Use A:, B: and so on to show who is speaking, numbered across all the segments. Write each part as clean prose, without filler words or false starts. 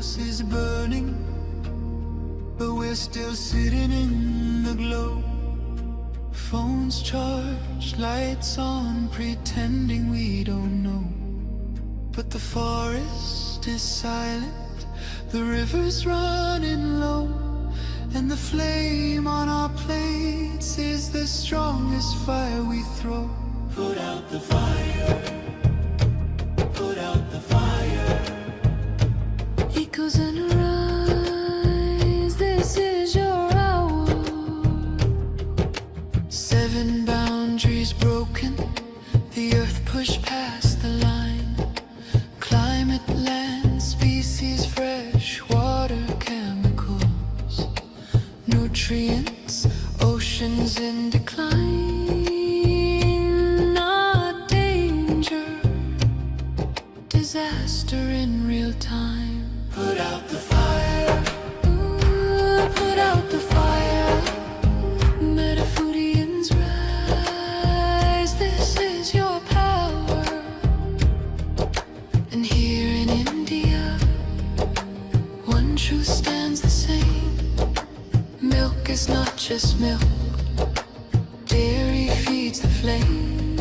A: house is burning, but we're still sitting in the glow. Phones charged, lights on, pretending we don't know. But the forest is silent, the river's running low, and the flame on our plates is the strongest fire we throw. Put out the fire, put out the fire. Echoes and rise, this is your hour. 7 boundaries broken, the earth pushed past the line. Climate, land, species, fresh water, chemicals, nutrients, oceans in decline. Not danger, disaster in real time. Put out the fire, ooh, put out the fire. Metaphorians rise, this is your power. And here in India, one truth stands the same. Milk is not just milk, dairy feeds the flame.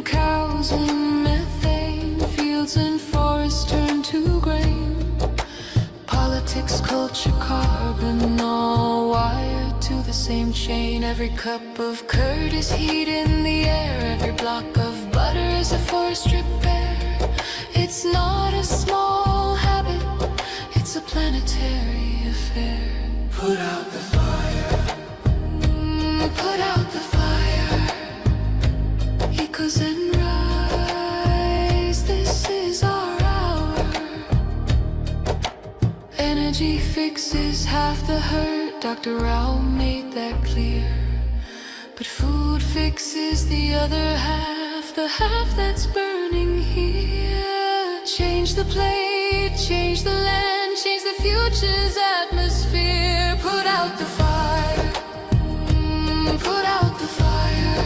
A: Cows and methane, fields and forests turn to grain. Politics, culture, carbon, all wired to the same chain. Every cup of curd is heat in the air, every block of butter is a forest repair. It's not a small habit, it's a planetary affair. Put out the fire, put out the fire. Echoes and rise, this is our hour. Energy fixes half the hurt, Dr. Rao made that clear. But food fixes the other half, the half that's burning here. Change the plate, change the land, change the future's atmosphere. Put out the fire, put out the fire.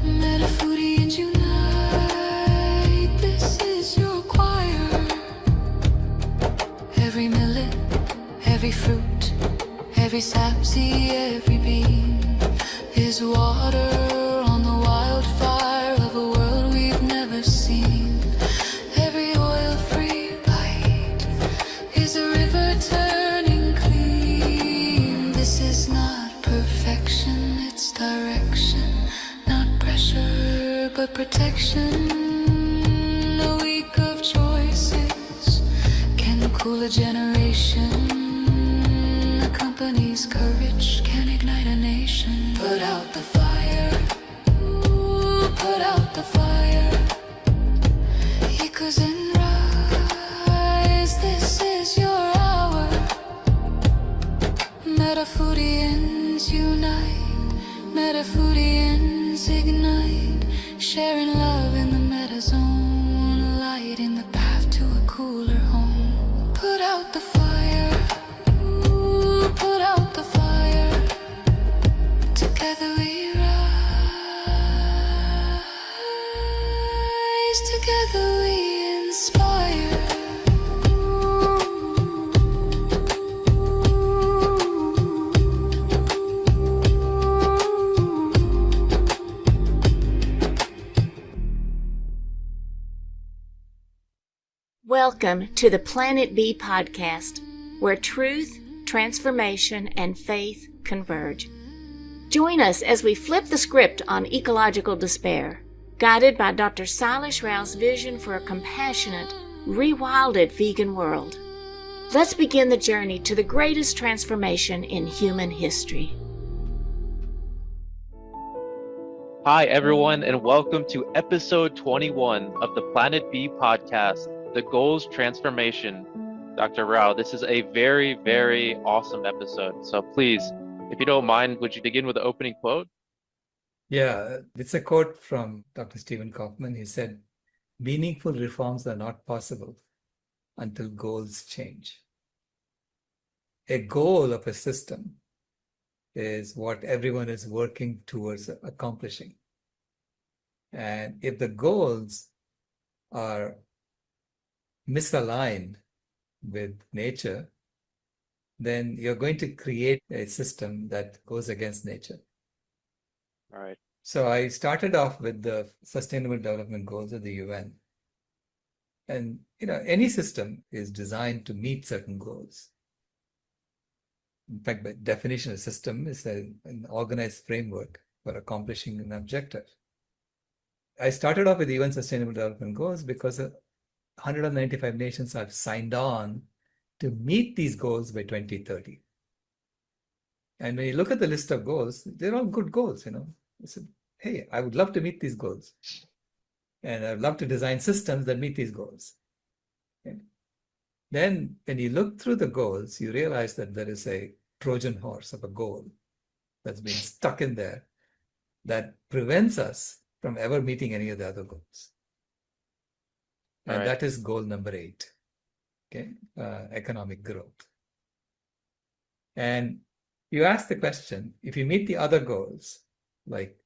A: Metaphorians unite, this is your choir. Every millet, every fruit, every sapseed, every bean is water on the wildfire of a world we've never seen. Every oil-free bite is a river turning clean. This is not perfection, it's direction. Not pressure, but protection. A week of choices can cool a generation. A company's courage can ignite a nation. Put out the fire, ooh, put out the fire. Echoes and rise, this is your hour. Metaphorians unite, Metaphorians ignite, sharing love in the metazone, light in the path to a cooler home. Put out the fire, ooh, put out the fire. Together we rise, together we inspire.
B: Welcome to the Planet B podcast, where truth, transformation, and faith converge. Join us as we flip the script on ecological despair, guided by Dr. Sailesh Rao's vision for a compassionate, rewilded vegan world. Let's begin the journey to the greatest transformation in human history.
C: Hi, everyone, and welcome to episode 21 of the Planet B podcast, The Goals Transformation. Dr. Rao, this is a very, very awesome episode. So please, if you don't mind, would you begin with the opening quote?
D: Yeah, it's a quote from Dr. Stephen Kaufman. He said, "Meaningful reforms are not possible until goals change." A goal of a system is what everyone is working towards accomplishing. And if the goals are misaligned, with nature, then you're going to create a system that goes against nature.
C: Right.
D: So I started off with the Sustainable Development Goals of the UN. And any system is designed to meet certain goals. In fact, by definition, a system is an organized framework for accomplishing an objective. I started off with the UN Sustainable Development Goals because 195 nations have signed on to meet these goals by 2030. And when you look at the list of goals, they're all good goals. I said, hey, I would love to meet these goals. And I'd love to design systems that meet these goals. Okay. Then when you look through the goals, you realize that there is a Trojan horse of a goal that's been stuck in there that prevents us from ever meeting any of the other goals. And
C: Right.
D: that is goal number 8, okay, economic growth. And you ask the question, if you meet the other goals, like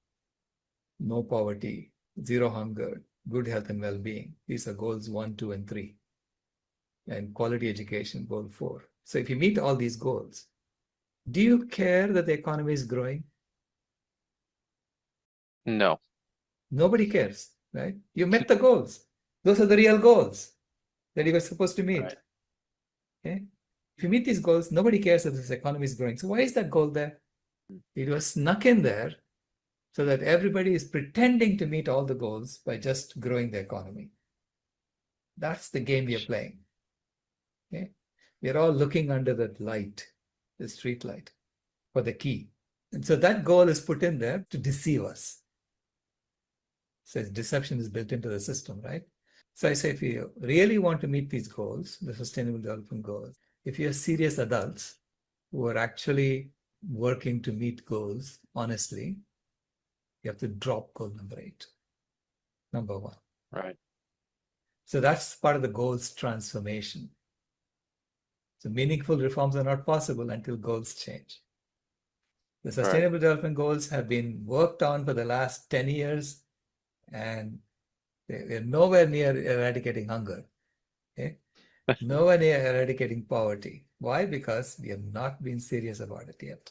D: no poverty, zero hunger, good health and well-being, these are goals 1, 2, and 3, and quality education, goal 4. So if you meet all these goals, do you care that the economy is growing?
C: No.
D: Nobody cares, right? You met the goals. Those are the real goals that you were supposed to meet.
C: Right.
D: Okay? If you meet these goals, nobody cares that this economy is growing. So why is that goal there? It was snuck in there so that everybody is pretending to meet all the goals by just growing the economy. That's the game we are playing. Okay? We're all looking under that light, the street light, for the key. And so that goal is put in there to deceive us. So deception is built into the system, right? So I say, if you really want to meet these goals, the Sustainable Development Goals, if you're serious adults who are actually working to meet goals honestly, you have to drop goal number 8, number 1.
C: Right.
D: So that's part of the goals transformation. So meaningful reforms are not possible until goals change. The Sustainable Development Goals have been worked on for the last 10 years, and they're nowhere near eradicating hunger. Okay? Nowhere near eradicating poverty. Why? Because we have not been serious about it yet.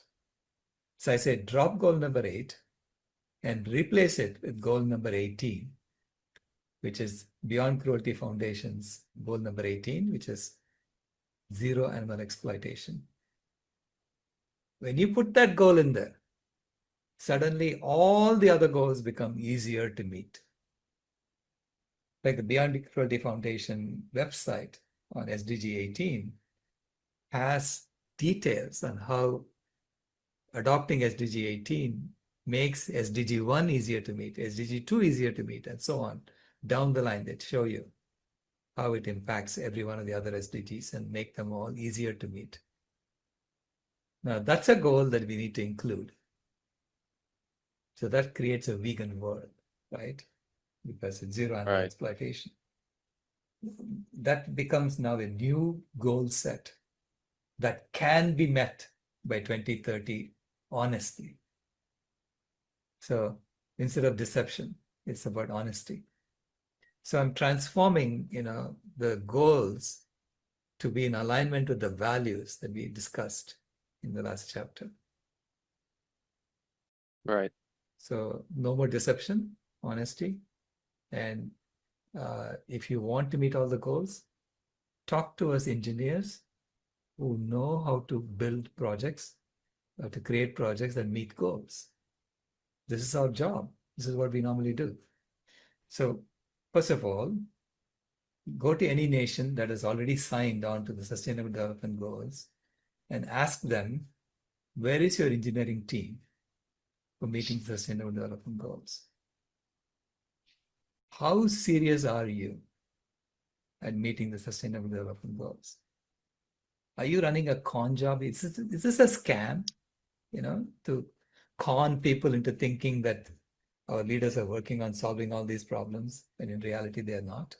D: So I say drop goal number 8 and replace it with goal number 18, which is Beyond Cruelty Foundation's goal number 18, which is zero animal exploitation. When you put that goal in there, suddenly all the other goals become easier to meet. Like the Beyond Cruelty Foundation website on SDG 18 has details on how adopting SDG 18 makes SDG 1 easier to meet, SDG 2 easier to meet, and so on. Down the line, that show you how it impacts every one of the other SDGs and make them all easier to meet. Now, that's a goal that we need to include. So that creates a vegan world, right? Because it's zero animal exploitation. That becomes now a new goal set that can be met by 2030 honestly. So instead of deception, it's about honesty. So I'm transforming, the goals to be in alignment with the values that we discussed in the last chapter.
C: Right.
D: So no more deception, honesty. And if you want to meet all the goals, talk to us engineers who know how to build projects, to create projects that meet goals. This is our job. This is what we normally do. So first of all, go to any nation that has already signed on to the Sustainable Development Goals and ask them, where is your engineering team for meeting Sustainable Development Goals? How serious are you at meeting the Sustainable Development Goals? Are you running a con job? Is this a scam, to con people into thinking that our leaders are working on solving all these problems, when in reality they are not?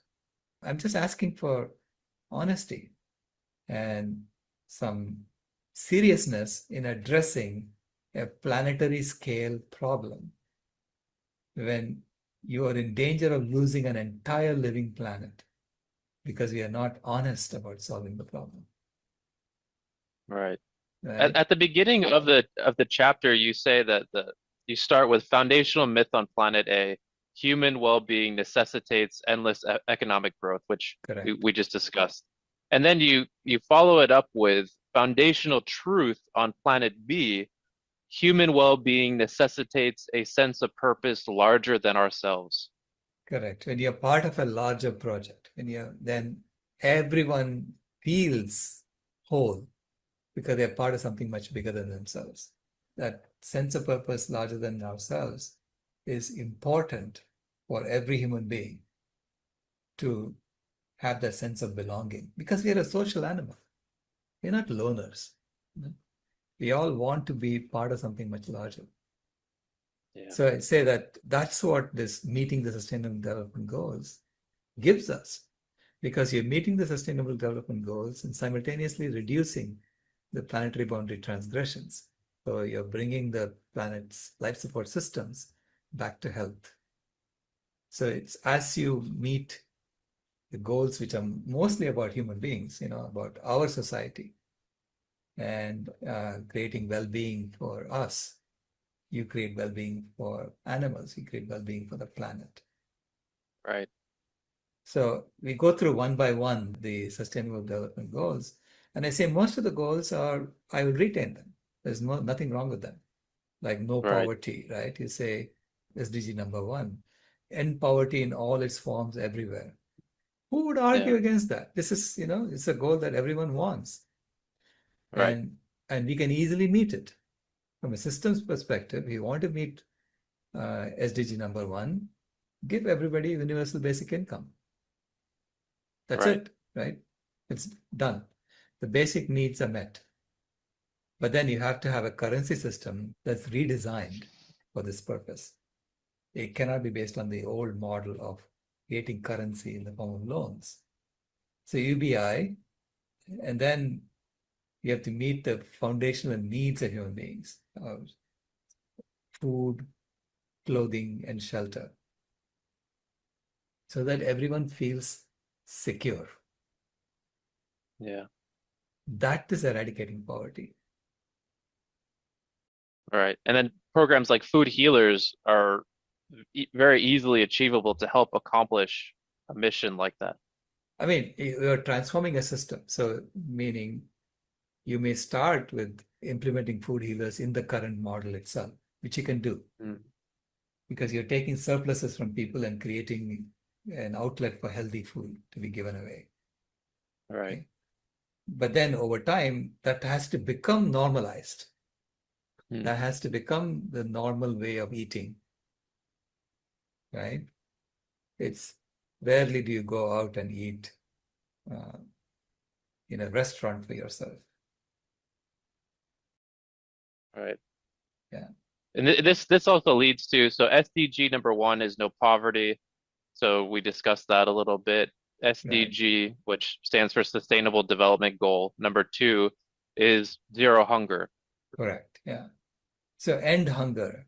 D: I'm just asking for honesty and some seriousness in addressing a planetary scale problem when you are in danger of losing an entire living planet. because we are not honest about solving the problem,
C: Right.
D: right?
C: At the beginning of the chapter, you say that you start with foundational myth on planet A: human well-being necessitates endless economic growth, which
D: Correct.
C: we just discussed. And then you follow it up with foundational truth on planet B: human well-being necessitates a sense of purpose larger than ourselves.
D: Correct. When you're part of a larger project, then everyone feels whole because they're part of something much bigger than themselves. That sense of purpose larger than ourselves is important for every human being to have that sense of belonging because we are a social animal. We're not loners. We all want to be part of something much larger.
C: Yeah.
D: So I say that that's what this meeting the Sustainable Development Goals gives us, because you're meeting the Sustainable Development Goals and simultaneously reducing the planetary boundary transgressions. So you're bringing the planet's life support systems back to health. So it's as you meet the goals, which are mostly about human beings, about our society and creating well-being for us. You create well-being for animals, you create well-being for the planet.
C: Right.
D: So we go through one by one the Sustainable Development Goals, and I say most of the goals I will retain them. There's nothing wrong with them. Like no
C: Right.
D: poverty, right? You say SDG number 1, end poverty in all its forms everywhere. Who would argue
C: Yeah.
D: against that? This is, it's a goal that everyone wants,
C: Right.
D: and we can easily meet it. From a systems perspective, we want to meet SDG number 1, give everybody universal basic income. That's
C: Right.
D: it, right? It's done. The basic needs are met. But then you have to have a currency system that's redesigned for this purpose. It cannot be based on the old model of creating currency in the form of loans. So UBI, and then you have to meet the foundational needs of human beings, food, clothing, and shelter, so that everyone feels secure.
C: Yeah.
D: That is eradicating poverty.
C: Right. And then programs like food healers are very easily achievable to help accomplish a mission like that.
D: I mean, you're transforming a system. So, meaning you may start with implementing food healers in the current model itself, which you can do
C: Mm.
D: because you're taking surpluses from people and creating an outlet for healthy food to be given away.
C: Right.
D: Okay? But then over time, that has to become normalized.
C: Mm.
D: That has to become the normal way of eating, right? It's rarely do you go out and eat uh, in a restaurant for yourself.
C: Right.
D: Yeah.
C: And this also leads to, so SDG number 1 is no poverty. So we discussed that a little bit.
D: Right.
C: SDG, which stands for Sustainable Development Goal number 2, is zero hunger.
D: Correct. Yeah. So end hunger,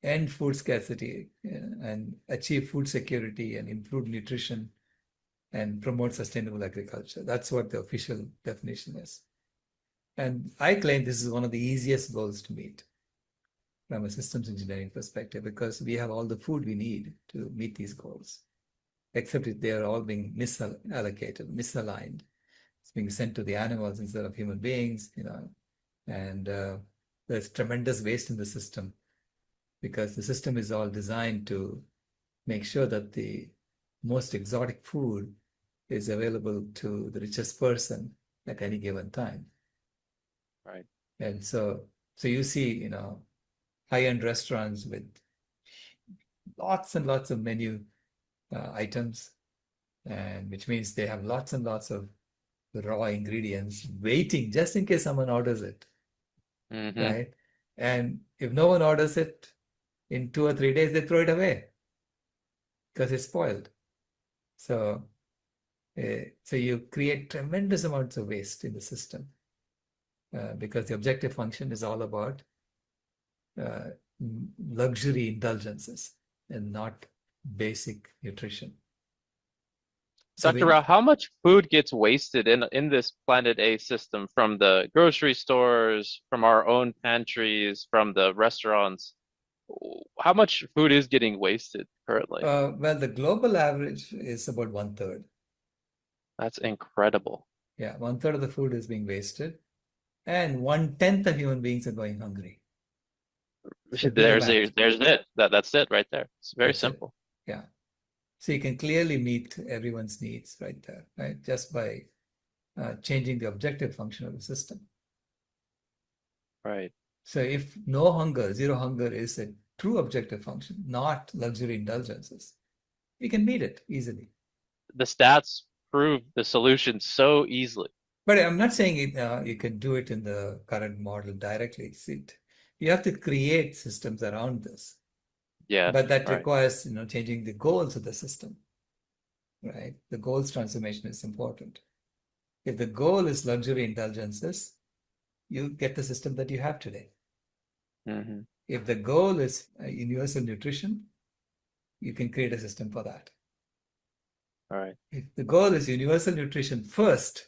D: end food scarcity, and achieve food security and improve nutrition and promote sustainable agriculture. That's what the official definition is. And I claim this is one of the easiest goals to meet from a systems engineering perspective because we have all the food we need to meet these goals, except if they are all being misallocated, misaligned. It's being sent to the animals instead of human beings, and there's tremendous waste in the system because the system is all designed to make sure that the most exotic food is available to the richest person at any given time.
C: Right.
D: And so you see, high-end restaurants with lots and lots of menu items, and which means they have lots and lots of raw ingredients waiting just in case someone orders it,
C: Mm-hmm.
D: right? And if no one orders it, in 2 or 3 days, they throw it away because it's spoiled. So, so you create tremendous amounts of waste in the system because the objective function is all about uh, luxury indulgences and not basic nutrition. So
C: Dr. Rao, how much food gets wasted in this Planet A system from the grocery stores, from our own pantries, from the restaurants? How much food is getting wasted currently?
D: well, the global average is about one third.
C: That's incredible.
D: Yeah, one third of the food is being wasted, and 1/10 of human beings are going hungry. So do the math.
C: There's it. That's it right there. It's very
D: That's it.
C: simple.
D: Yeah. So you can clearly meet everyone's needs right there, right? Just by changing the objective function of the system.
C: Right.
D: So if no hunger, zero hunger is a true objective function, not luxury indulgences, we can meet it easily.
C: The stats prove the solution so easily.
D: But I'm not saying you can do it in the current model directly. You have to create systems around this.
C: Yes,
D: But that
C: right.
D: requires, changing the goals of the system, right? The goals transformation is important. If the goal is luxury indulgences, you get the system that you have today.
C: Mm-hmm.
D: If the goal is universal nutrition, you can create a system for that.
C: All right.
D: If the goal is universal nutrition first,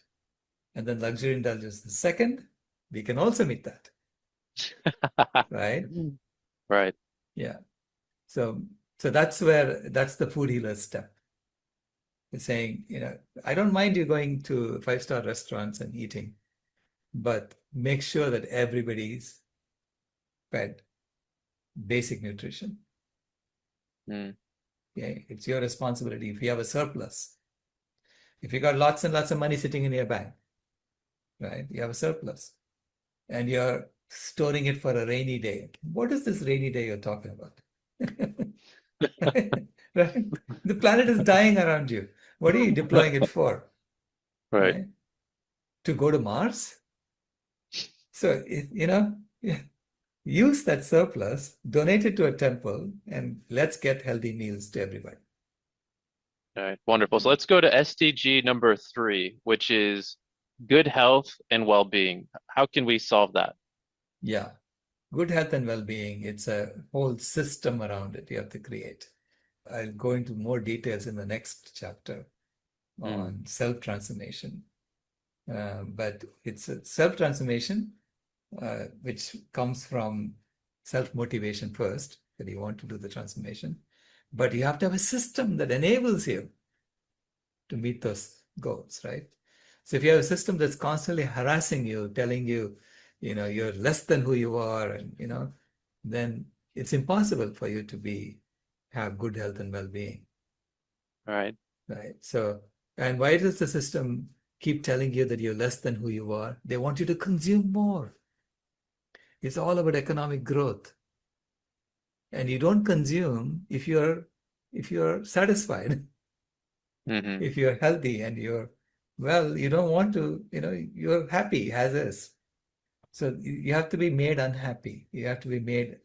D: and then luxury indulgences second, we can also meet that, right?
C: Right.
D: Yeah. So that's the food healer step. It's saying, I don't mind you going to 5-star restaurants and eating, but make sure that everybody's fed basic nutrition.
C: Mm.
D: Okay? It's your responsibility. If you have a surplus, if you got lots and lots of money sitting in your bank, right? You have a surplus and you're storing it for a rainy day. What is this rainy day you're talking about? Right? The planet is dying around you. What are you deploying it for?
C: Right.
D: To go to Mars? So, use that surplus, donate it to a temple, and let's get healthy meals to everybody.
C: All right. Wonderful. So let's go to SDG number 3, which is good health and well-being. How can we solve that?
D: Yeah. Good health and well-being, it's a whole system around it you have to create. I'll go into more details in the next chapter on self-transformation. But it's a self-transformation which comes from self-motivation first, that you want to do the transformation. But you have to have a system that enables you to meet those goals, right? So if you have a system that's constantly harassing you, telling you, you're less than who you are, and then it's impossible for you to have good health and well-being.
C: Right.
D: Right. So, and why does the system keep telling you that you're less than who you are? They want you to consume more. It's all about economic growth. And you don't consume if you're satisfied,
C: Mm-hmm.
D: if you're healthy and you don't want to, you're happy as is. So you have to be made unhappy. You have to be made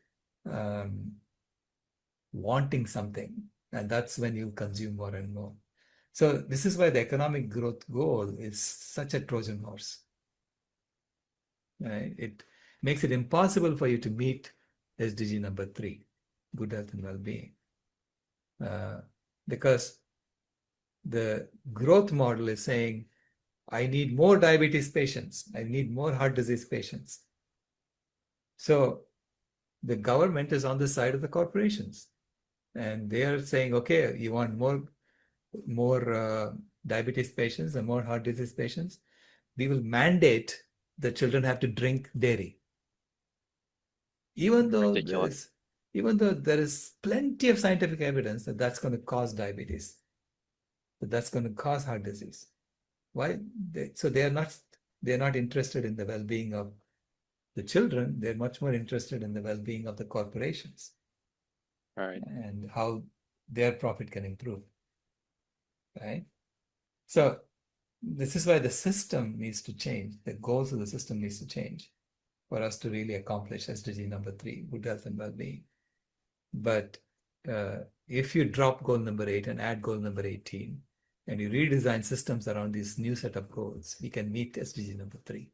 D: wanting something. And that's when you consume more and more. So this is why the economic growth goal is such a Trojan horse. Right? It makes it impossible for you to meet SDG number 3, good health and well-being. Because the growth model is saying, I need more diabetes patients. I need more heart disease patients. So the government is on the side of the corporations. And they are saying, okay, you want more diabetes patients and more heart disease patients. We will mandate the children have to drink dairy. Even though there is plenty of scientific evidence that that's going to cause diabetes, that's going to cause heart disease. Why? So they're not interested in the well-being of the children. They're much more interested in the well-being of the corporations.
C: Right.
D: And how their profit can improve. Right? So this is why the system needs to change. The goals of the system needs to change for us to really accomplish SDG number 3, good health and well-being. But if you drop goal number 8 and add goal number 18, and you redesign systems around this new set of goals, we can meet SDG number 3.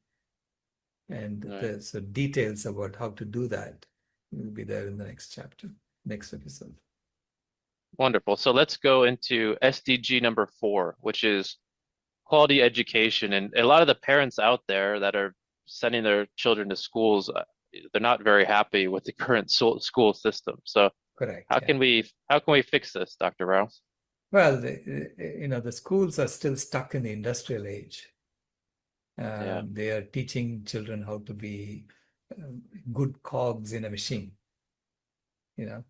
D: And so details about how to do that will be there in the next chapter, next episode.
C: Wonderful. So let's go into SDG number 4, which is quality education. And a lot of the parents out there that are sending their children to schools, they're not very happy with the current school system. So
D: Correct.
C: how
D: Yeah.
C: can we fix this, Dr. Rao?
D: Well, the schools are still stuck in the industrial age.
C: Yeah.
D: They are teaching children how to be good cogs in a machine. You know,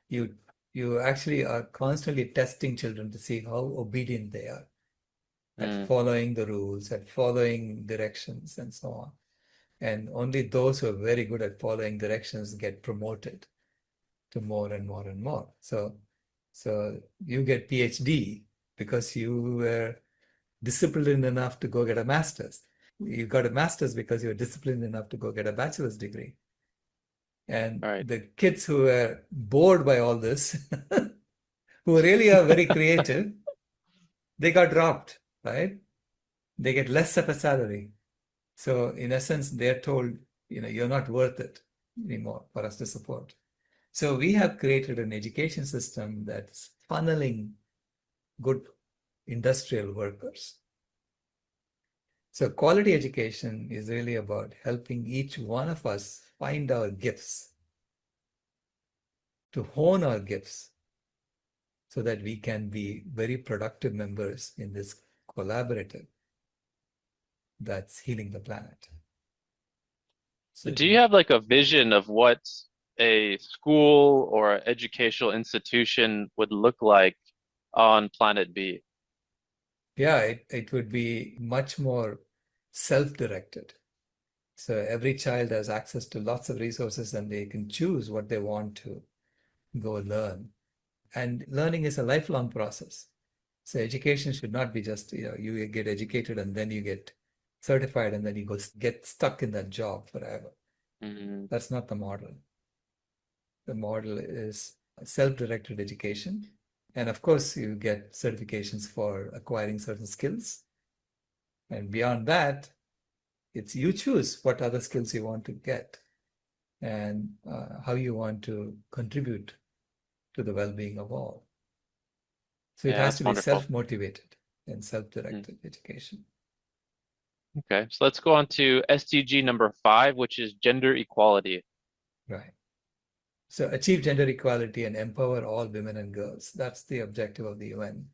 D: you you actually are constantly testing children to see how obedient they are at
C: Mm,
D: following the rules, at following directions, and so on. And only those who are very good at following directions get promoted to more and more and more. So you get PhD because you were disciplined enough to go get a master's. You got a master's because you were disciplined enough to go get a bachelor's degree. And
C: right.
D: the kids who were bored by all this, who really are very creative, they got dropped, right? They get less of a salary. So in essence, they're told, you're not worth it anymore for us to support. So we have created an education system that's funneling good industrial workers. So quality education is really about helping each one of us find our gifts, to hone our gifts, so that we can be very productive members in this collaborative that's healing the planet. So
C: Do you have like a vision of what a school or educational institution would look like on Planet B?
D: yeah, it would be much more self-directed. So every child has access to lots of resources and they can choose what they want to go learn. And learning is a lifelong process. So education should not be just, you get educated and then you get certified and then you get stuck in that job forever.
C: Mm,
D: That's not the model. The model is self-directed education. And of course, you get certifications for acquiring certain skills. And beyond that, it's you choose what other skills you want to get and how you want to contribute to the well-being of all. So it
C: yeah,
D: has
C: that's
D: to be
C: wonderful.
D: self-motivated and
C: Mm,
D: self-directed education.
C: okay, so let's go on to SDG number 5, which is gender equality.
D: Right. So achieve gender equality and empower all women and girls. That's the objective of the UN,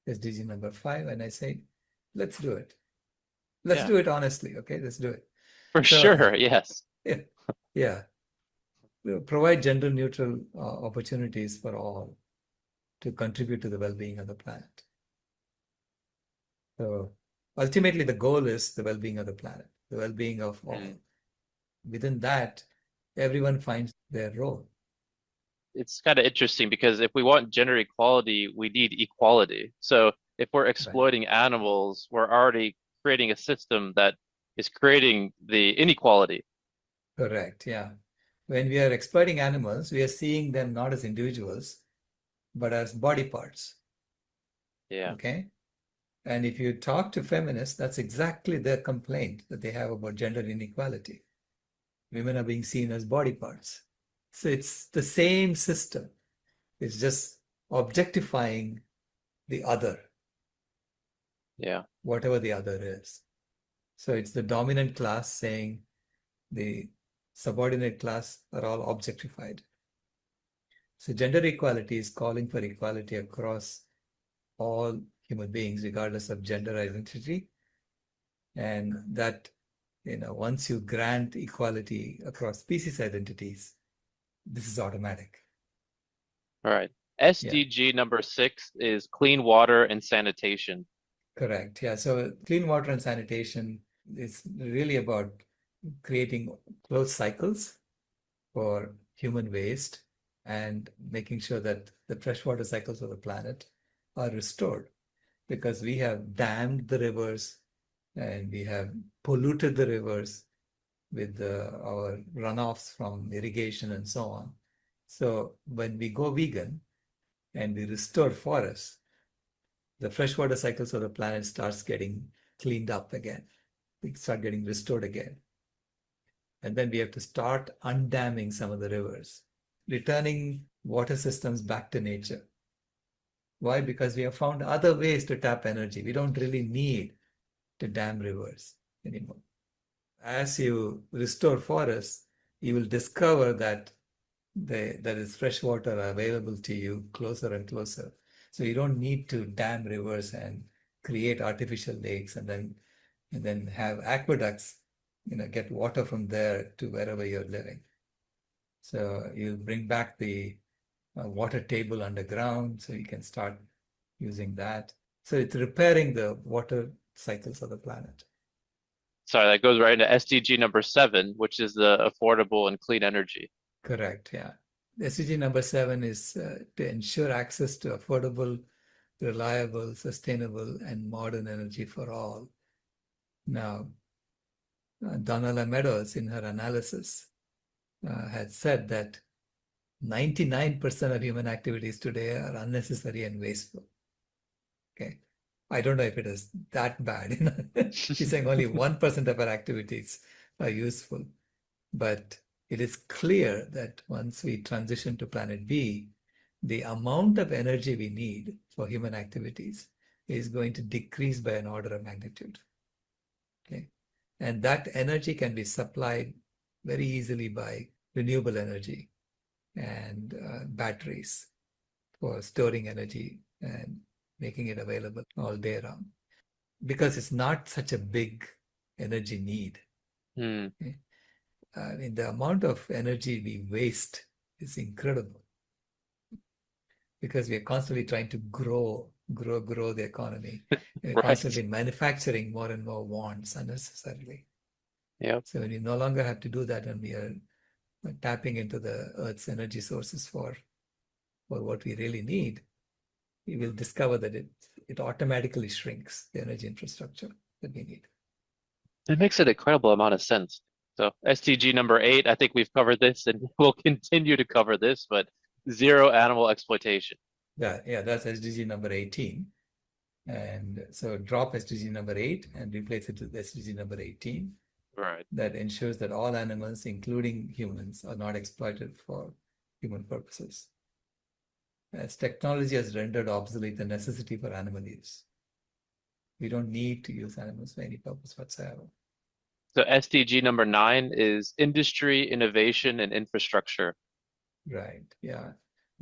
D: SDG number 5. And I say, let's do it. Let's
C: Yeah,
D: do it honestly. Okay, let's do it.
C: for
D: So
C: sure. Yes.
D: yeah, yeah. Provide gender neutral opportunities for all to contribute to the well-being of the planet. So ultimately, the goal is the well-being of the planet, the well-being of all.
C: Mm.
D: Within that, everyone finds their role.
C: It's kind of interesting because if we want gender equality, we need equality. So if we're
D: Right.
C: exploiting animals, we're already creating a system that is creating the inequality.
D: Correct. Yeah. When we are exploiting animals, we are seeing them not as individuals, but as body parts.
C: Yeah.
D: Okay. And if you talk to feminists, that's exactly their complaint that they have about gender inequality. Women are being seen as body parts. So it's the same system. It's just objectifying the other,
C: Yeah.
D: whatever the other is. So it's the dominant class saying the subordinate class are all objectified. So gender equality is calling for equality across all human beings, regardless of gender identity. And that, once you grant equality across species identities, this is automatic.
C: All right.
D: Yeah,
C: SDG number 6 is clean water and sanitation.
D: correct. Yeah, so clean water and sanitation is really about creating closed cycles for human waste and making sure that the freshwater cycles of the planet are restored, because we have dammed the rivers and we have polluted the rivers with our runoffs from irrigation and so on. So when we go vegan and we restore forests, the freshwater cycles of the planet starts getting cleaned up again. They start getting restored again. And then we have to start undamming some of the rivers, returning water systems back to nature. Why? Because we have found other ways to tap energy. We don't really need to dam rivers anymore. As you restore forests, you will discover that there is fresh water available to you closer and closer. So you don't need to dam rivers and create artificial lakes and then have aqueducts, get water from there to wherever you're living. So you bring back the water table underground, so you can start using that. So it's repairing the water cycles of the planet.
C: Sorry, that goes right into SDG number 7, which is the affordable and clean energy.
D: Correct, yeah. SDG number 7 is to ensure access to affordable, reliable, sustainable, and modern energy for all. Now, Donella Meadows, in her analysis, had said that 99% of human activities today are unnecessary and wasteful. Okay. I don't know if it is that bad. She's saying only 1% of our activities are useful. But it is clear that once we transition to planet B, the amount of energy we need for human activities is going to decrease by an order of magnitude. Okay. And that energy can be supplied very easily by renewable energy and batteries for storing energy and making it available all day round. Because it's not such a big energy need. Okay. I mean, the amount of energy we waste is incredible because we are constantly trying to grow the economy. We're
C: Right.
D: constantly manufacturing more and more wants unnecessarily.
C: Yep.
D: So when you no longer have to do that and we are tapping into the Earth's energy sources for what we really need, we will discover that it automatically shrinks the energy infrastructure that we need.
C: It makes an incredible amount of sense. So SDG number 8, I think we've covered this and we'll continue to cover this, but zero animal exploitation.
D: Yeah, that's SDG number 18. And so drop SDG number 8 and replace it with SDG number 18.
C: Right.
D: That ensures that all animals, including humans, are not exploited for human purposes. As technology has rendered obsolete the necessity for animal use. We don't need to use animals for any purpose whatsoever.
C: So SDG number 9 is industry, innovation, and infrastructure.
D: Right, yeah.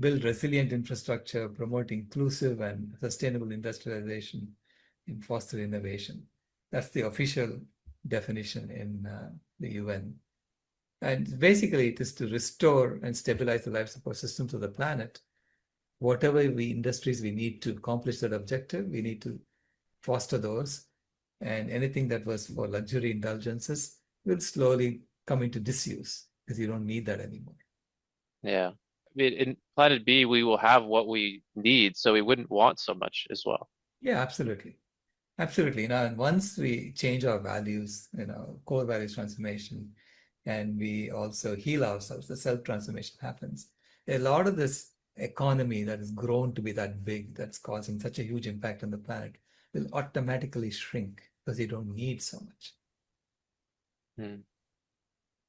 D: Build resilient infrastructure, promote inclusive and sustainable industrialization, and foster innovation. That's the official definition in the UN. And basically, it is to restore and stabilize the life support systems of the planet. Whatever industries we need to accomplish that objective, we need to foster those. And anything that was for luxury indulgences will slowly come into disuse because you don't need that anymore.
C: Yeah. In planet B, we will have what we need, so we wouldn't want so much as well.
D: Yeah, absolutely. Absolutely. And once we change our values, core values transformation, and we also heal ourselves, the self-transformation happens. A lot of this economy that has grown to be that big, that's causing such a huge impact on the planet, will automatically shrink because you don't need so much.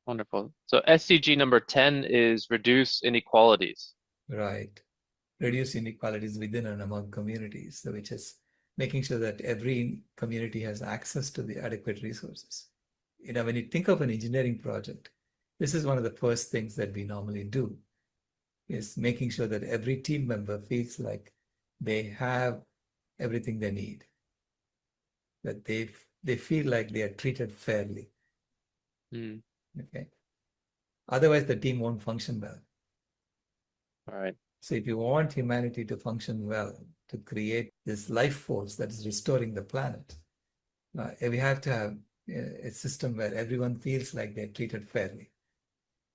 C: Wonderful. So SDG number 10 is reduce inequalities.
D: Right. Reduce inequalities within and among communities, so which is making sure that every community has access to the adequate resources. When you think of an engineering project, this is one of the first things that we normally do, is making sure that every team member feels like they have everything they need, that they feel like they are treated fairly. Okay. Otherwise, the team won't function well.
C: All right.
D: So if you want humanity to function well, to create this life force that is restoring the planet, we have to have a system where everyone feels like they're treated fairly.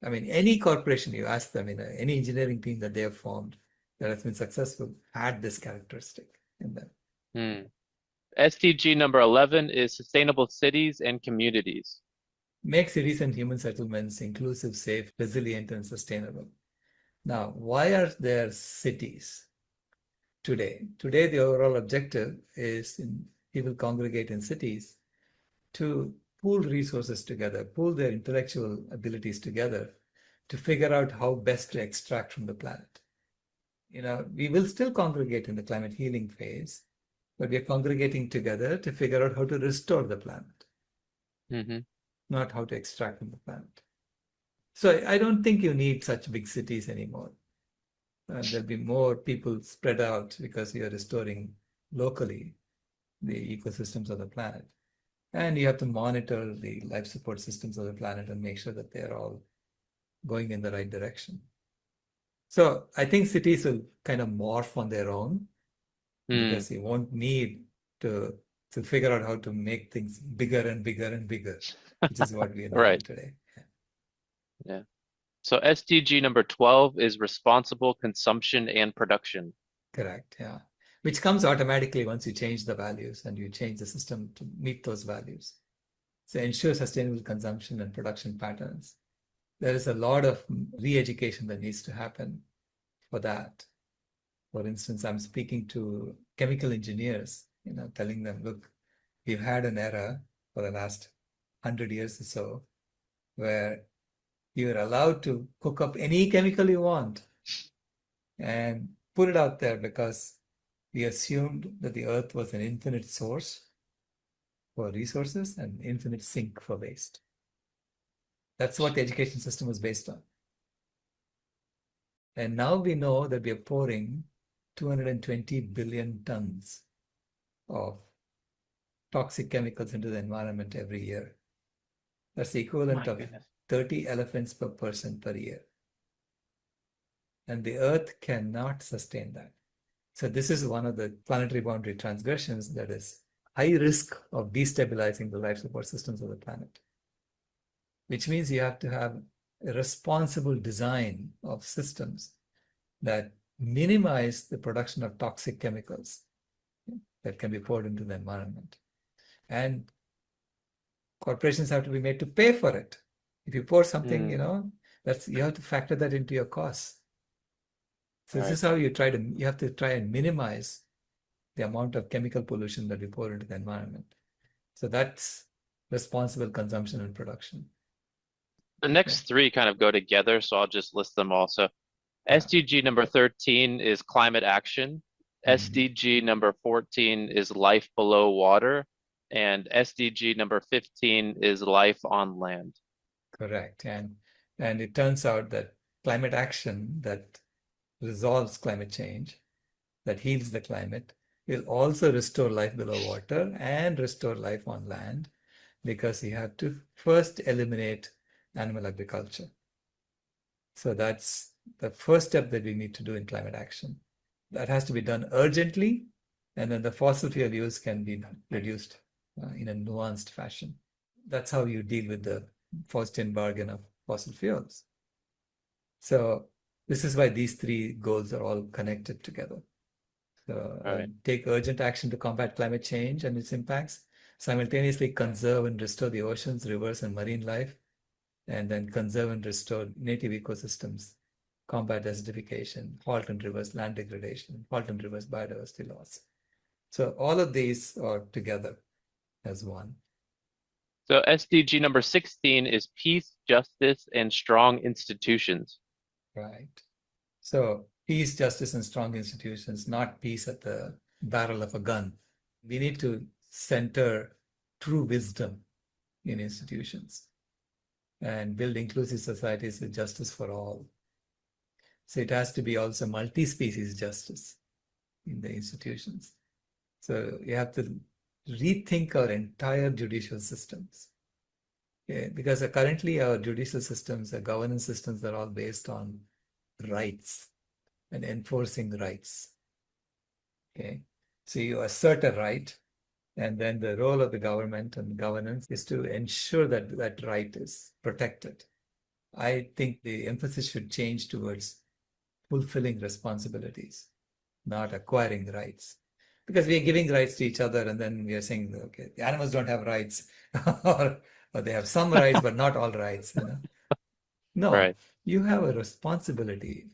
D: I mean, any corporation, you ask them, any engineering team that they have formed that has been successful had this characteristic in them.
C: SDG number 11 is sustainable cities and communities.
D: Make cities and human settlements inclusive, safe, resilient, and sustainable. Now, why are there cities today? Today, the overall objective is people congregate in cities to pool resources together, pool their intellectual abilities together to figure out how best to extract from the planet. we will still congregate in the climate healing phase, but we are congregating together to figure out how to restore the planet,
C: Hmm.
D: not how to extract from the planet. So I don't think you need such big cities anymore. There'll be more people spread out because you're restoring locally the ecosystems of the planet. And you have to monitor the life support systems of the planet and make sure that they're all going in the right direction. So I think cities will kind of morph on their own
C: Mm.
D: because you won't need to figure out how to make things bigger and bigger and bigger, which is what we are doing
C: Right.
D: today.
C: Yeah. So SDG number 12 is responsible consumption and production.
D: Correct. Yeah. Which comes automatically once you change the values and you change the system to meet those values. So ensure sustainable consumption and production patterns. There is a lot of re-education that needs to happen for that. For instance, I'm speaking to chemical engineers, telling them, look, we've had an era for the last 100 years or so where you're allowed to cook up any chemical you want and put it out there because we assumed that the earth was an infinite source for resources and infinite sink for waste. That's what the education system was based on. And now we know that we are pouring 220 billion tons of toxic chemicals into the environment every year. That's the equivalent
C: My
D: of
C: goodness.
D: 30 elephants per person per year. And the earth cannot sustain that. So this is one of the planetary boundary transgressions that is high risk of destabilizing the life support systems of the planet, which means you have to have a responsible design of systems that minimize the production of toxic chemicals that can be poured into the environment. And corporations have to be made to pay for it. If you pour something, you have to factor that into your costs. So this
C: Right.
D: is how you have to try and minimize the amount of chemical pollution that we pour into the environment. So that's responsible consumption and production.
C: The next three kind of go together, so I'll just list them all. So
D: Yeah.
C: SDG number 13 is climate action. SDG number 14 is life below water. And SDG number 15 is life on land.
D: Correct. And it turns out that climate action that resolves climate change, that heals the climate, will also restore life below water and restore life on land, because you have to first eliminate animal agriculture. So that's the first step that we need to do in climate action. That has to be done urgently, and then the fossil fuel use can be reduced in a nuanced fashion. That's how you deal with the Faustian bargain of fossil fuels. So this is why these three goals are all connected together. So
C: Right.
D: take urgent action to combat climate change and its impacts, simultaneously conserve and restore the oceans, rivers, and marine life, and then conserve and restore native ecosystems, combat desertification, halt and reverse land degradation, halt and reverse biodiversity loss. So all of these are together as one.
C: So SDG number 16 is peace, justice, and strong institutions.
D: Right. So peace, justice, and strong institutions, not peace at the barrel of a gun. We need to center true wisdom in institutions and build inclusive societies with justice for all. So it has to be also multi-species justice in the institutions. So you have to rethink our entire judicial systems. Okay? Because currently our judicial systems, our governance systems are all based on rights and enforcing rights. Okay, so you assert a right, and then the role of the government and governance is to ensure that that right is protected. I think the emphasis should change towards fulfilling responsibilities, not acquiring rights. Because we are giving rights to each other, and then we are saying, okay, the animals don't have rights, or they have some rights, but not all rights. No,
C: Right.
D: you have a responsibility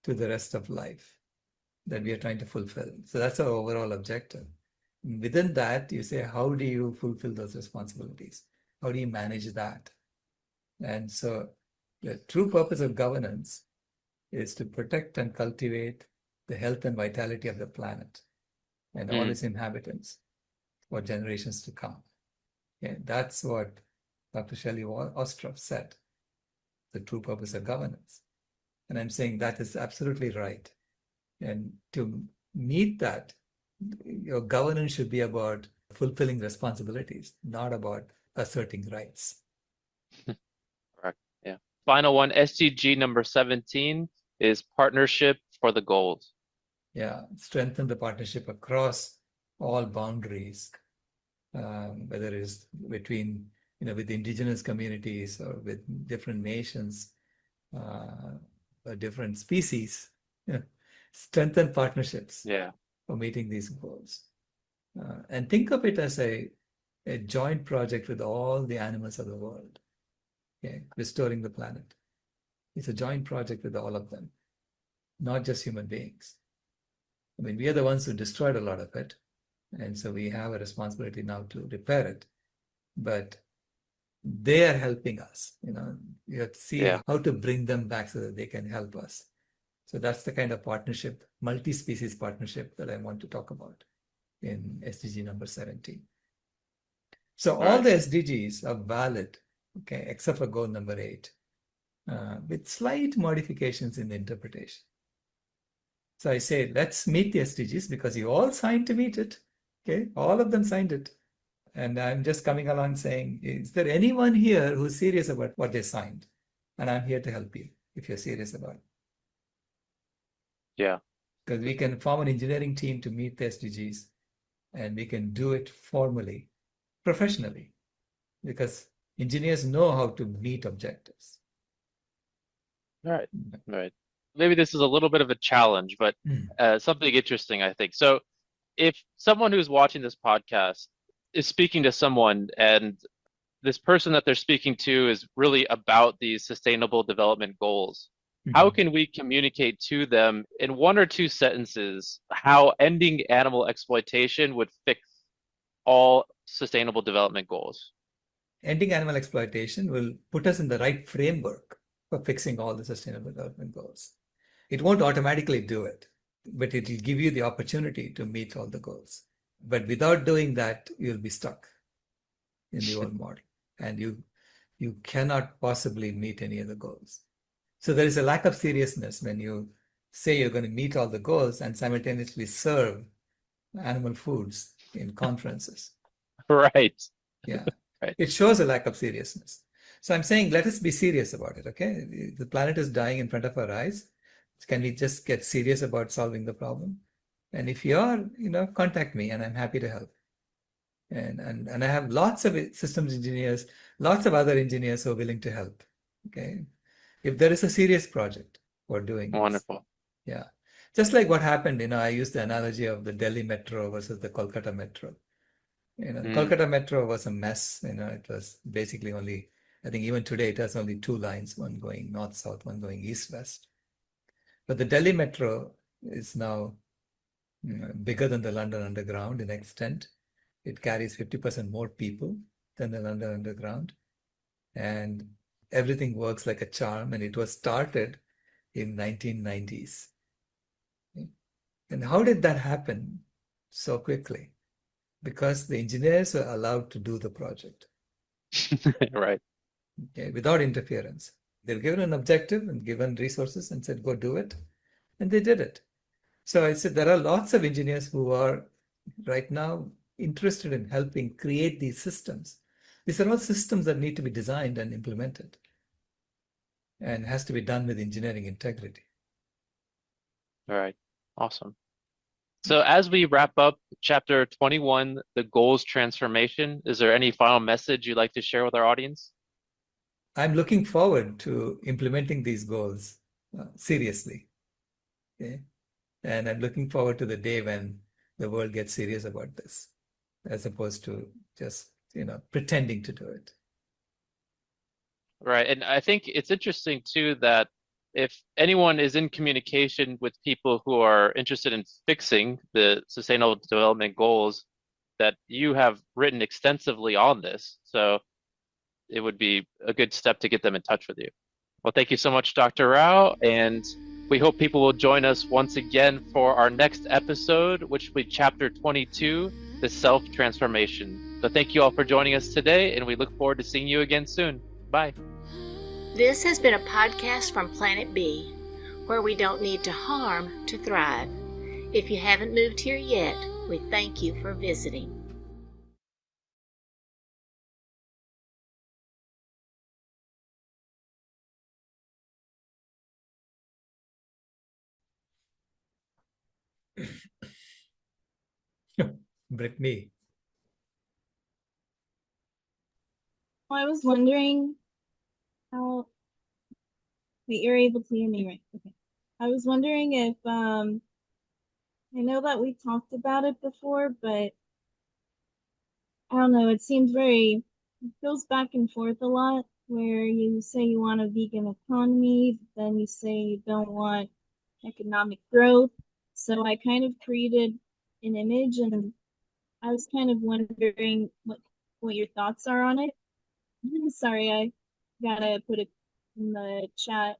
D: to the rest of life that we are trying to fulfill. So that's our overall objective. Within that, you say, how do you fulfill those responsibilities? How do you manage that? And so the true purpose of governance is to protect and cultivate the health and vitality of the planet and all its inhabitants for generations to come. Okay, that's what Dr. Shelley Ostroff said, the true purpose of governance. And I'm saying that is absolutely right. And to meet that, your governance should be about fulfilling responsibilities, not about asserting rights.
C: Correct. Yeah. Final one, SDG number 17 is partnership for the goals.
D: Yeah, strengthen the partnership across all boundaries, whether it's between, with indigenous communities or with different nations, or different species. Strengthen partnerships for meeting these goals. And think of it as a joint project with all the animals of the world. Okay, restoring the planet. It's a joint project with all of them, not just human beings. I mean, we are the ones who destroyed a lot of it. And so we have a responsibility now to repair it. But they are helping us. You have to see how to bring them back so that they can help us. So that's the kind of partnership, multi-species partnership that I want to talk about in SDG number 17. So all the SDGs are valid, okay, except for goal number 8, with slight modifications in the interpretation. So I say, let's meet the SDGs because you all signed to meet it. Okay, all of them signed it. And I'm just coming along saying, is there anyone here who's serious about what they signed? And I'm here to help you if you're serious about it.
C: Yeah.
D: Because we can form an engineering team to meet the SDGs, and we can do it formally, professionally, because engineers know how to meet objectives.
C: Right. Maybe this is a little bit of a challenge, but something interesting, I think. So if someone who's watching this podcast is speaking to someone and this person that they're speaking to is really about these sustainable development goals, how can we communicate to them in 1 or 2 sentences how ending animal exploitation would fix all sustainable development goals?
D: Ending animal exploitation will put us in the right framework for fixing all the sustainable development goals. It won't automatically do it, but it will give you the opportunity to meet all the goals. But without doing that, you'll be stuck in the old model, and you cannot possibly meet any of the goals. So there is a lack of seriousness when you say you're going to meet all the goals and simultaneously serve animal foods in conferences.
C: Right.
D: Yeah. It shows a lack of seriousness. So I'm saying, let us be serious about it, okay? The planet is dying in front of our eyes. Can we just get serious about solving the problem? And if you are, contact me and I'm happy to help. And I have lots of systems engineers, lots of other engineers who are willing to help, okay? If there is a serious project for doing this.
C: Wonderful.
D: Yeah. Just like what happened, I used the analogy of the Delhi Metro versus the Kolkata Metro. The Kolkata Metro was a mess. It was basically only, I think even today it has only 2 lines, one going north-south, one going east-west. But the Delhi Metro is now bigger than the London Underground in extent. It carries 50% more people than the London Underground. And everything works like a charm. And it was started in 1990s. And how did that happen so quickly? Because the engineers were allowed to do the project.
C: Right.
D: Okay, without interference. They were given an objective and given resources and said, go do it. And they did it. So I said, there are lots of engineers who are right now interested in helping create these systems. These are all systems that need to be designed and implemented. And has to be done with engineering integrity.
C: All right. Awesome. So as we wrap up chapter 21, the goals transformation, is there any final message you'd like to share with our audience?
D: I'm looking forward to implementing these goals seriously. Okay? And I'm looking forward to the day when the world gets serious about this, as opposed to just, pretending to do it.
C: Right. And I think it's interesting too that if anyone is in communication with people who are interested in fixing the sustainable development goals, that you have written extensively on this. So it would be a good step to get them in touch with you. Well, thank you so much, Dr. Rao. And We hope people will join us once again for our next episode, which will be chapter 22, the self-transformation. So thank you all for joining us today, and we look forward to seeing you again soon. Bye.
B: This has been a podcast from Planet B, where we don't need to harm to thrive. If you haven't moved here yet, we thank you for visiting.
D: Brittany.
E: I was wondering how wait, you're able to hear me, right? Okay. I was wondering if I know that we talked about it before, but I don't know, it seems it goes back and forth a lot where you say you want a vegan economy, then you say you don't want economic growth. So I kind of created an image and I was kind of wondering what your thoughts are on it. Sorry, I gotta put it in the chat.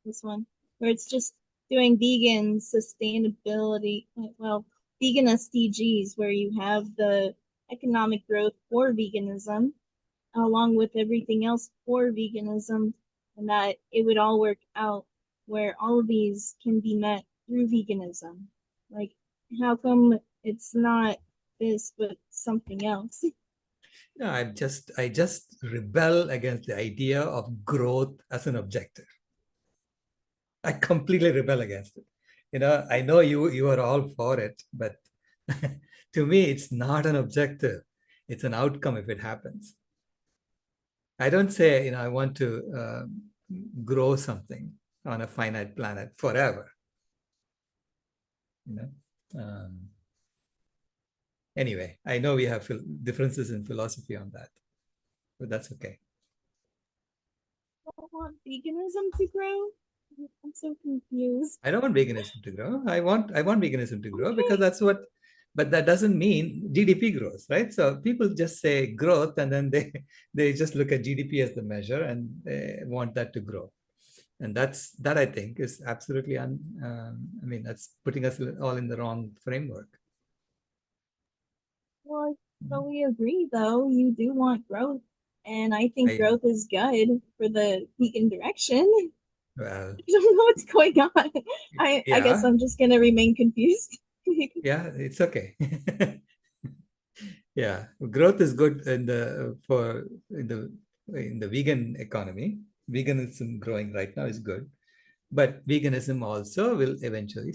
E: This one, where it's just doing vegan sustainability, well, vegan SDGs, where you have the economic growth for veganism, along with everything else for veganism, and that it would all work out where all of these can be met through veganism. Like, how come it's not this, but something else?
D: No, I just rebel against the idea of growth as an objective. I completely rebel against it. I know you are all for it, but to me, it's not an objective. It's an outcome if it happens. I don't say, I want to grow something on a finite planet forever. Anyway, I know we have differences in philosophy on that, but that's okay.
E: I don't want veganism to grow. I'm so confused.
D: I don't want veganism to grow. I want veganism to grow because
E: Okay.
D: that's what, but that doesn't mean GDP grows, right? So people just say growth and then they just look at GDP as the measure and they want that to grow. And that I think is absolutely that's putting us all in the wrong framework.
E: Well, I totally agree, though. You do want growth, and I think growth is good for the vegan direction.
D: Well,
E: I don't know what's going on. I guess I'm just gonna remain confused.
D: Yeah, it's okay. Yeah, growth is good in the vegan economy. Veganism growing right now is good, but veganism also will eventually,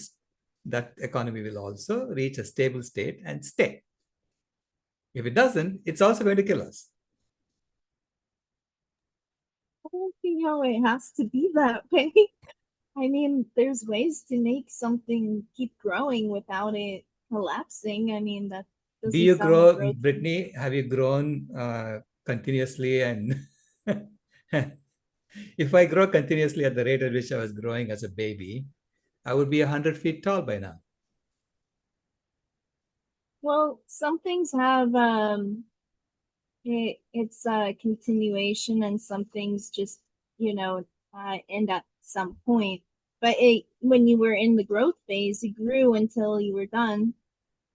D: that economy will also reach a stable state and stay. If it doesn't, it's also going to kill us.
E: I don't see how it has to be that way. I mean, there's ways to make something keep growing without it collapsing. I mean, that
D: Do
E: doesn't
D: you
E: sound like
D: grow,
E: growth.
D: Brittany? Have you grown continuously? And if I grow continuously at the rate at which I was growing as a baby, I would be 100 feet tall by now.
E: Well, some things have it's a continuation, and some things just end at some point. But when you were in the growth phase, you grew until you were done.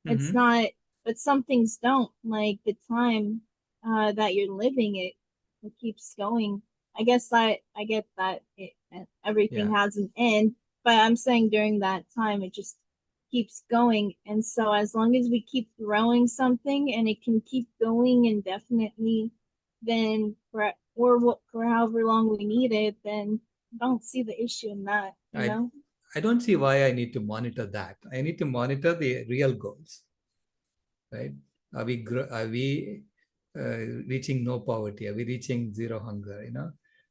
E: It's not, but some things don't. Like the time that you're living, it keeps going. I guess I get that everything has an end, but I'm saying during that time it just keeps going. And so as long as we keep growing something and it can keep going indefinitely, then for however long we need it, then I don't see the issue in that, you know?
D: I don't see why I need to monitor that. I need to monitor the real goals, right? Are we reaching no poverty? Are we reaching zero hunger?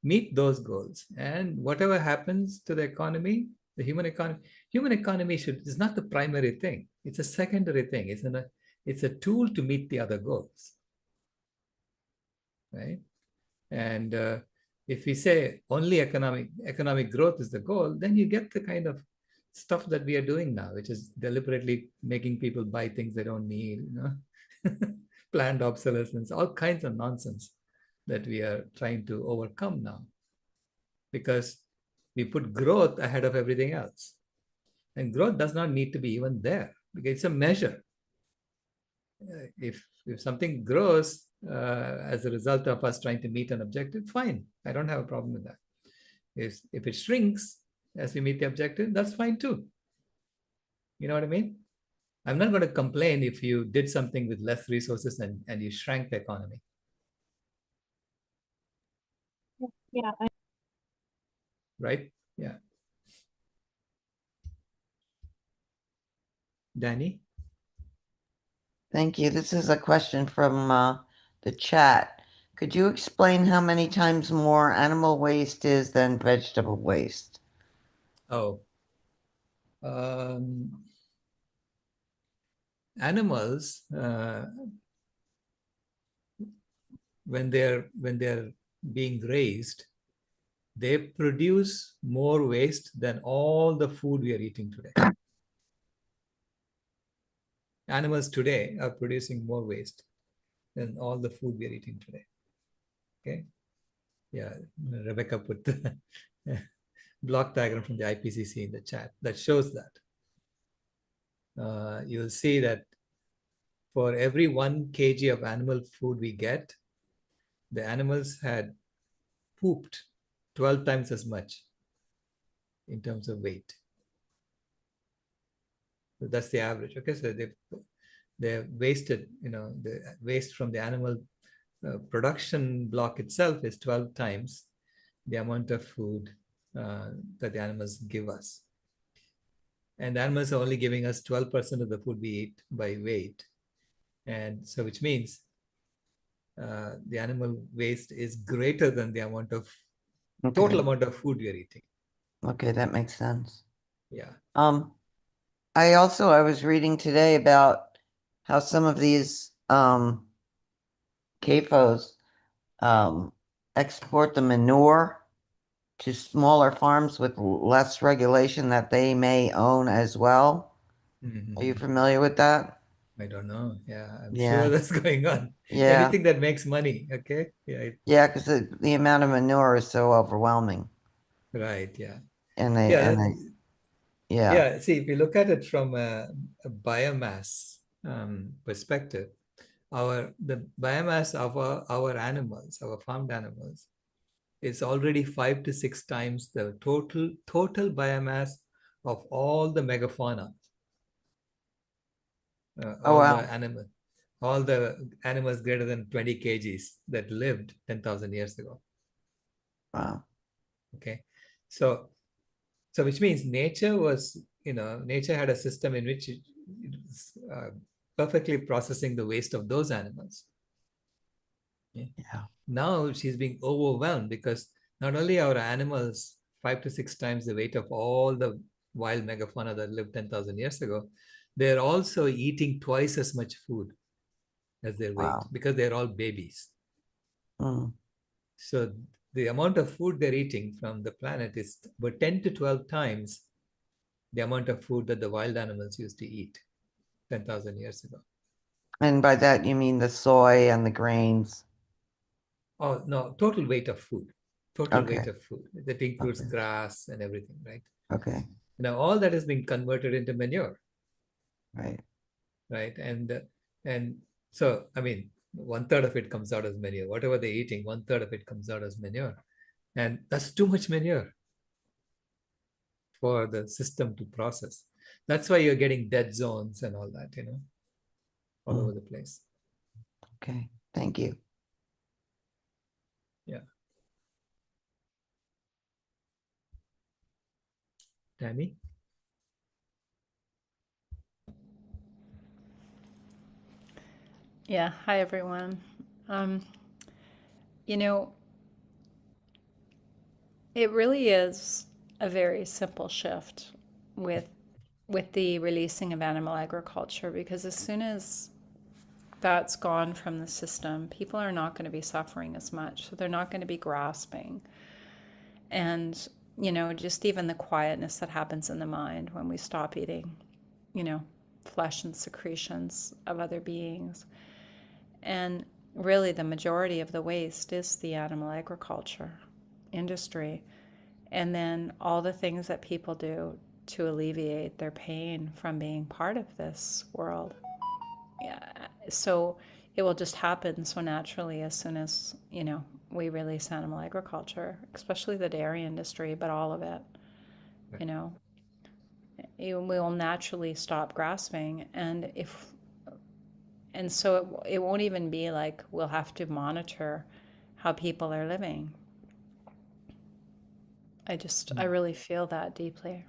D: Meet those goals, and whatever happens to the economy, the human economy is not the primary thing. It's a secondary thing. It's a tool to meet the other goals, right? And if we say only economic growth is the goal, then you get the kind of stuff that we are doing now, which is deliberately making people buy things they don't need, planned obsolescence, all kinds of nonsense that we are trying to overcome now. Because we put growth ahead of everything else. And growth does not need to be even there because it's a measure. If something grows as a result of us trying to meet an objective, fine. I don't have a problem with that. If it shrinks as we meet the objective, that's fine too. You know what I mean? I'm not going to complain if you did something with less resources and you shrank the economy.
E: Yeah.
D: Right? Yeah. Danny?
F: Thank you. This is a question from the chat. Could you explain how many times more animal waste is than vegetable waste?
D: Oh. Animals, when they're being raised, they produce more waste than all the food we are eating today. Animals today are producing more waste than all the food we are eating today. Okay. Yeah, Rebecca put the block diagram from the IPCC in the chat that shows that. You'll see that for every 1 kg of animal food we get, the animals had pooped 12 times as much in terms of weight. So that's the average. Okay, so they've wasted, the waste from the animal production block itself is 12 times the amount of food that the animals give us. And the animals are only giving us 12% of the food we eat by weight. And so which means the animal waste is greater than the amount of total amount of food we are eating.
F: Okay, that makes sense.
D: Yeah.
F: I was reading today about how some of these CAFOs export the manure to smaller farms with less regulation that they may own as well. Are you familiar with that?
D: I don't know. Yeah, I'm
F: Yeah.
D: sure that's going on.
F: Yeah.
D: Anything that makes money. Okay. Yeah.
F: Yeah, because the amount of manure is so overwhelming.
D: Right. Yeah.
F: And
D: Yeah. See, if you look at it from a biomass perspective, the biomass of our animals, our farmed animals, is already 5 to 6 times the total biomass of all the megafauna. All the animals greater than 20 kgs that lived 10,000 years ago.
F: Wow.
D: Okay, so which means nature had a system in which it was perfectly processing the waste of those animals. Okay?
F: Yeah.
D: Now she's being overwhelmed because not only are animals 5 to 6 times the weight of all the wild megafauna that lived 10,000 years ago, they're also eating twice as much food as their weight because they're all babies. So the amount of food they're eating from the planet is about 10 to 12 times the amount of food that the wild animals used to eat 10,000 years ago.
F: And by that, you mean the soy and the grains?
D: Oh, no, total weight of food. Total weight of food. That includes grass and everything, right?
F: Okay.
D: Now, all that is being converted into manure.
F: Right.
D: Right. And so, I mean, 1/3 of it comes out as manure. Whatever they're eating, 1/3 of it comes out as manure. And that's too much manure for the system to process. That's why you're getting dead zones and all that, all over the place.
F: Okay. Thank you.
D: Yeah. Tammy?
G: Yeah, hi everyone. It really is a very simple shift with the releasing of animal agriculture, because as soon as that's gone from the system, people are not going to be suffering as much. So they're not going to be grasping. And, just even the quietness that happens in the mind when we stop eating, flesh and secretions of other beings. And really the majority of the waste is the animal agriculture industry. and then all the things that people do to alleviate their pain from being part of this world. Yeah, so it will just happen so naturally as soon as, we release animal agriculture, especially the dairy industry, but all of it, you know. We will naturally stop grasping, and so it won't even be like we'll have to monitor how people are living. I really feel that deeply.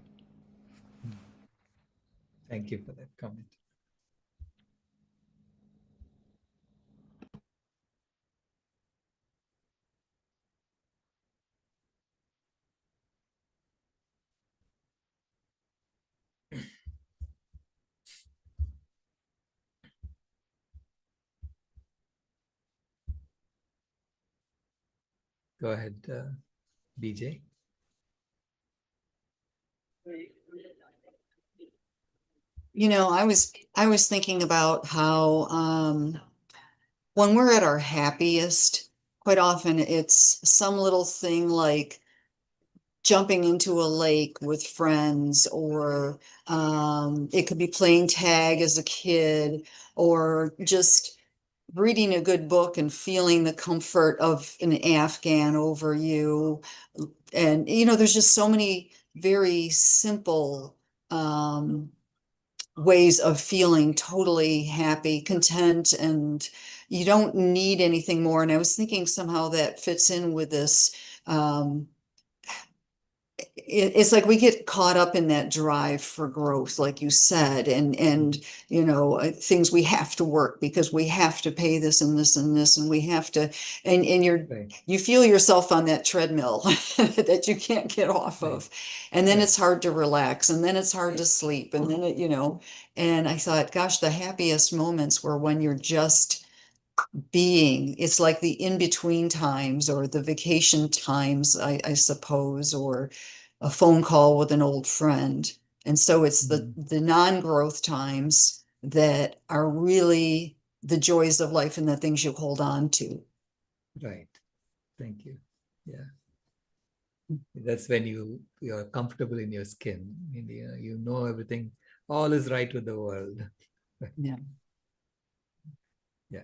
D: Thank you for that comment. Go ahead, BJ.
H: I was thinking about how when we're at our happiest, quite often it's some little thing like jumping into a lake with friends, or it could be playing tag as a kid, or just reading a good book and feeling the comfort of an Afghan over you. And there's just so many very simple ways of feeling totally happy, content, and you don't need anything more. And I was thinking somehow that fits in with this. It's like we get caught up in that drive for growth, like you said, and things we have to work because we have to pay this and this and this, and we have to, and
D: Right.
H: you feel yourself on that treadmill that you can't get off
D: Right.
H: of, and then
D: Right.
H: it's hard to relax, and then it's hard to sleep, and then and I thought, gosh, the happiest moments were when you're just being. It's like the in-between times, or the vacation times, I suppose, or a phone call with an old friend. And so it's the non-growth times that are really the joys of life and the things you hold on to.
D: Right. Thank you. Yeah. That's when you're comfortable in your skin. You know everything. All is right with the world.
H: Yeah.
D: Yeah.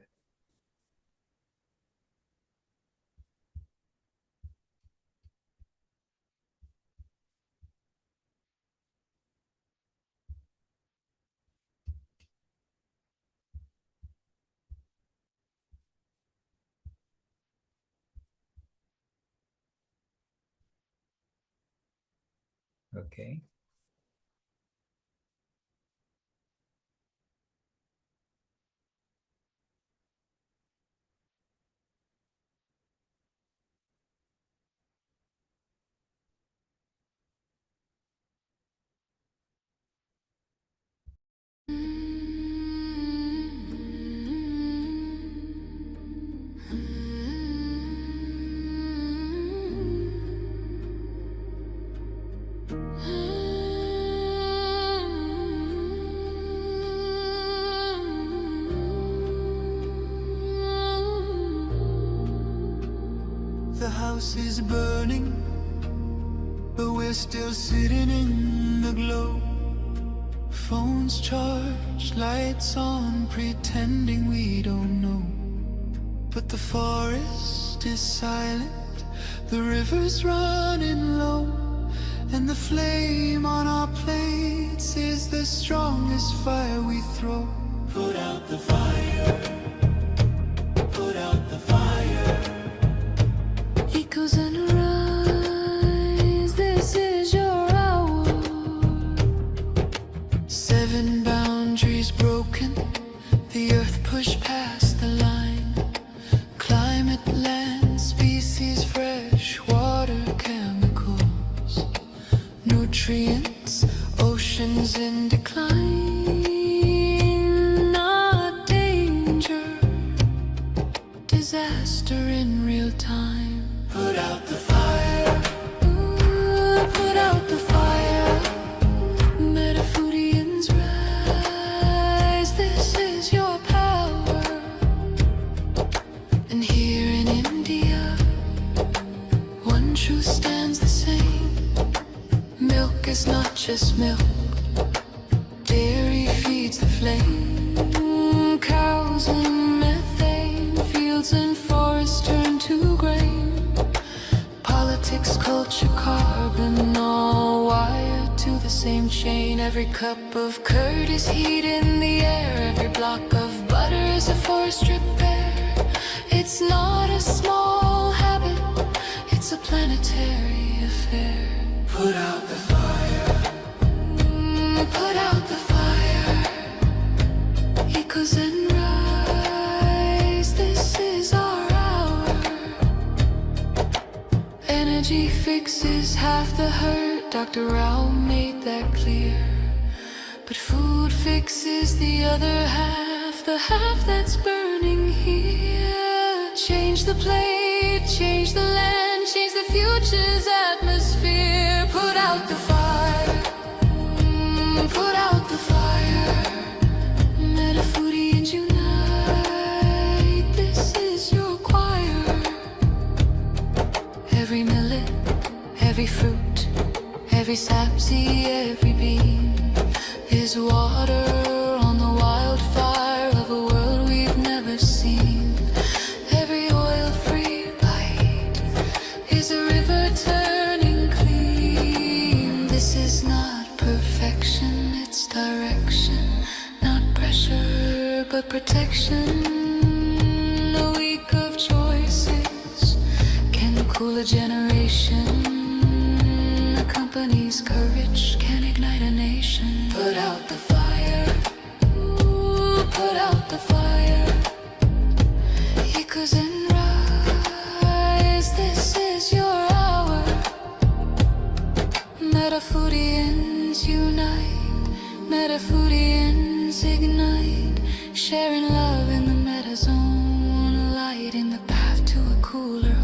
D: Okay.
A: The house is burning, but we're still sitting in the glow. Phones charged, lights on, pretending we don't know. But the forest is silent, the river's running low, and the flame on our plates is the strongest fire we throw. Put out the fire, put out the fire. Echoes and rise, this is your hour. 7 boundaries broken, the earth pushed past the line. Climate, land, species, fresh water, chemicals, nutrients, oceans in decline. Not danger, disaster in real time. Put out the fire, ooh, put out the fire. Metaphorians rise, this is your power. And here in India, one truth stands the same. not just milk. Dairy feeds the flame. Cows and methane. Fields and forests turn to grain. Politics, culture, carbon, all wired to the same chain. Every cup of curd is heat in the air. Every block of butter is a forest repair. It's not a small habit, it's a planetary affair. Put out the fire. Put out the fire. Echoes and rise. This is our hour. Energy fixes half the hurt. Dr. Rao made that clear. But food fixes the other half, the half that's burning here. Change the plate, change the land, change the future's atmosphere. Put out the fire. Put out the fire. Metafoodians unite. This is your choir. Every millet, every fruit, every sapsy, every bean is water on the wildfire of a world we've never seen. Every oil-free bite is a river turning clean. This is not perfection, it's direction. Not pressure, but protection. A week of choices can cool a generation. A company's courage can ignite a nation. Put out the fire. Ooh, put out the fire. Echoes and rise. This is your hour. Metafoodians unite. Metafoodians ignite. Sharing love in the meta zone. Light in the path to a cooler